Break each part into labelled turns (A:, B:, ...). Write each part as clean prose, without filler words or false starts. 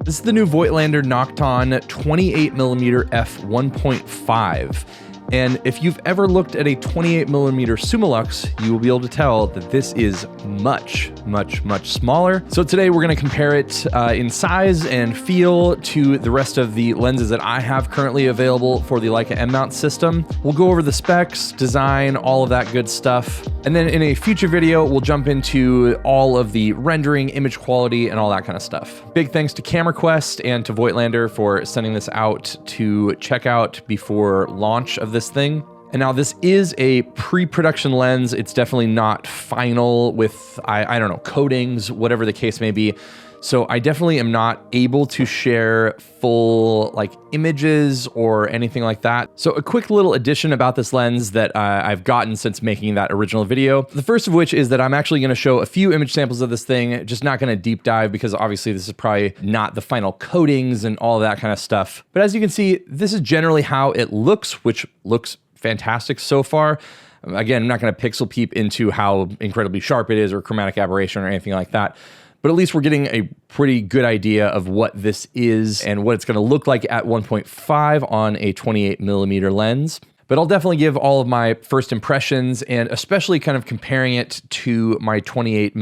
A: This is the new Voigtlander Nokton 28mm f1.5. And if you've ever looked at a 28mm Summilux, you will be able to tell that this is much, much, much smaller. So today we're going to compare it in size and feel to the rest of the lenses that I have currently available for the Leica M mount system. We'll go over the specs, design, all of that good stuff. And then in a future video, we'll jump into all of the rendering, image quality, and all that kind of stuff. Big thanks to CameraQuest and to Voigtlander for sending this out to check out before launch of this thing. And now this is a pre-production lens. It's definitely not final with, I don't know, coatings, whatever the case may be. So I definitely am not able to share full like images or anything like that. So a quick little addition about this lens that I've gotten since making that original video. The first of which is that I'm actually going to show a few image samples of this thing, just not going to deep dive because obviously this is probably not the final coatings and all of that kind of stuff. But as you can see, this is generally how it looks, which looks fantastic so far. Again, I'm not going to pixel peep into how incredibly sharp it is or chromatic aberration or anything like that. But at least we're getting a pretty good idea of what this is and what it's going to look like at 1.5 on a 28mm lens. But I'll definitely give all of my first impressions and especially kind of comparing it to my 28mm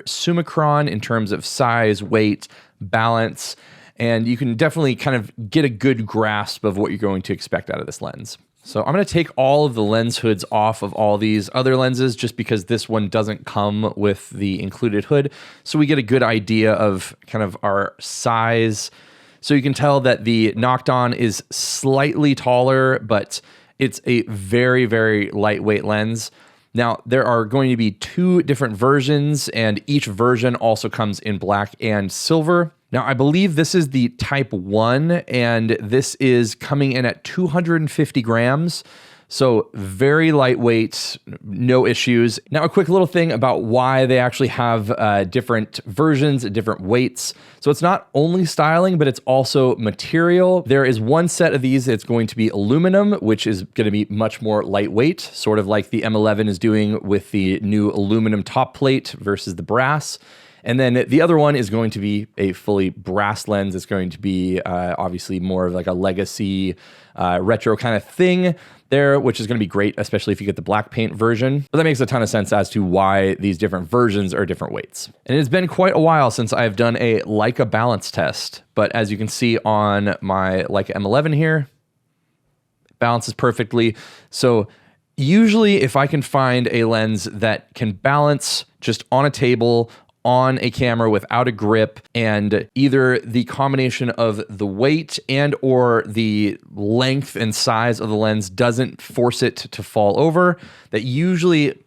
A: Summicron in terms of size, weight, balance, and you can definitely kind of get a good grasp of what you're going to expect out of this lens. So I'm going to take all of the lens hoods off of all these other lenses just because this one doesn't come with the included hood. So we get a good idea of kind of our size. So you can tell that the Nokton is slightly taller, but it's a very, very lightweight lens. Now, there are going to be two different versions, and each version also comes in black and silver. Now, I believe this is the Type 1, and this is coming in at 250 grams. So very lightweight, no issues. Now, a quick little thing about why they actually have different versions, different weights. So it's not only styling, but it's also material. There is one set of these that's going to be aluminum, which is going to be much more lightweight, sort of like the M11 is doing with the new aluminum top plate versus the brass. And then the other one is going to be a fully brass lens. It's going to be obviously more of like a legacy retro kind of thing there, which is going to be great, especially if you get the black paint version. But that makes a ton of sense as to why these different versions are different weights. And it's been quite a while since I've done a Leica balance test. But as you can see on my Leica M11 here, it balances perfectly. So usually if I can find a lens that can balance just on a table, on a camera without a grip, and either the combination of the weight and or the length and size of the lens doesn't force it to fall over, that usually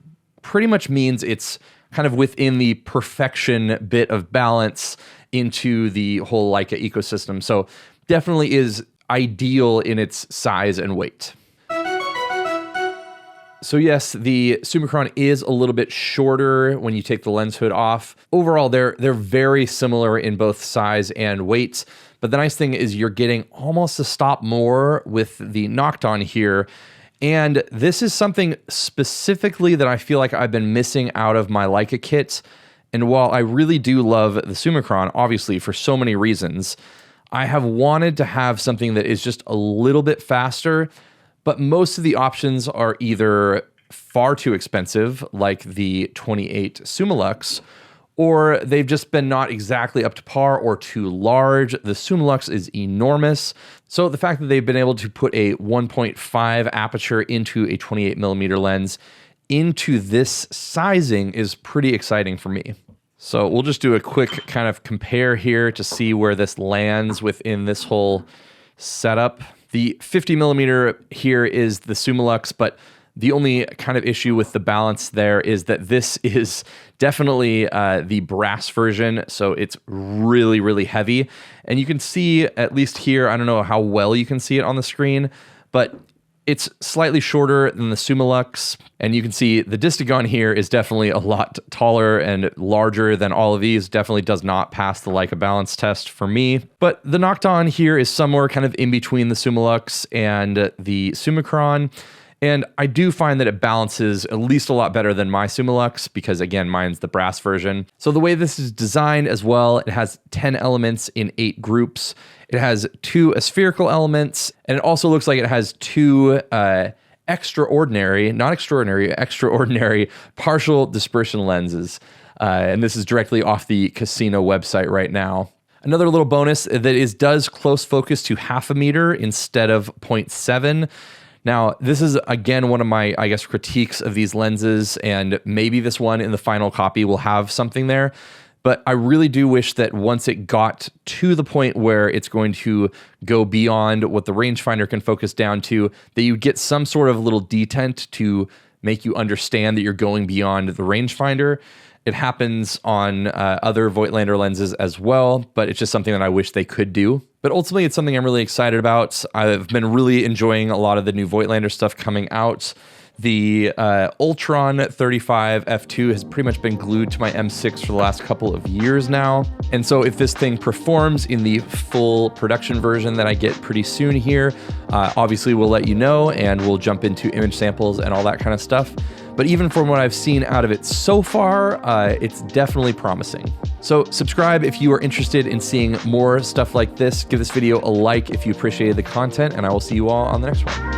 A: pretty much means it's kind of within the perfection bit of balance into the whole Leica ecosystem. So definitely is ideal in its size and weight. So yes, the Summicron is a little bit shorter when you take the lens hood off. Overall, they're very similar in both size and weight. But the nice thing is you're getting almost a stop more with the Nokton here. And this is something specifically that I feel like I've been missing out of my Leica kit. And while I really do love the Summicron, obviously for so many reasons, I have wanted to have something that is just a little bit faster. But most of the options are either far too expensive, like the 28 Summilux, or they've just been not exactly up to par or too large. The Summilux is enormous. So the fact that they've been able to put a 1.5 aperture into a 28mm lens into this sizing is pretty exciting for me. So we'll just do a quick kind of compare here to see where this lands within this whole setup. The 50mm here is the Summilux, but the only kind of issue with the balance there is that this is definitely the brass version, so it's really, really heavy. And you can see, at least here, I don't know how well you can see it on the screen, but it's slightly shorter than the Summilux, and you can see the Distagon here is definitely a lot taller and larger than all of these. Definitely does not pass the Leica balance test for me. But the Nokton here is somewhere kind of in between the Summilux and the Summicron. And I do find that it balances at least a lot better than my Summilux because, again, mine's the brass version. So the way this is designed as well, it has 10 elements in 8 groups. It has 2 aspherical elements, and it also looks like it has 2 extraordinary partial dispersion lenses. And this is directly off the Casino website right now. Another little bonus that does close focus to 0.5 meter instead of 0.7. Now, this is, again, one of my, I guess, critiques of these lenses, and maybe this one in the final copy will have something there. But I really do wish that once it got to the point where it's going to go beyond what the rangefinder can focus down to, that you get some sort of little detent to make you understand that you're going beyond the rangefinder. It happens on other Voigtlander lenses as well, but it's just something that I wish they could do. But ultimately, it's something I'm really excited about. I've been really enjoying a lot of the new Voigtlander stuff coming out. The Ultron 35 f2 has pretty much been glued to my M6 for the last couple of years now. And so if this thing performs in the full production version that I get pretty soon here, obviously we'll let you know and we'll jump into image samples and all that kind of stuff. But even from what I've seen out of it so far, it's definitely promising. So subscribe if you are interested in seeing more stuff like this. Give this video a like if you appreciated the content, and I will see you all on the next one.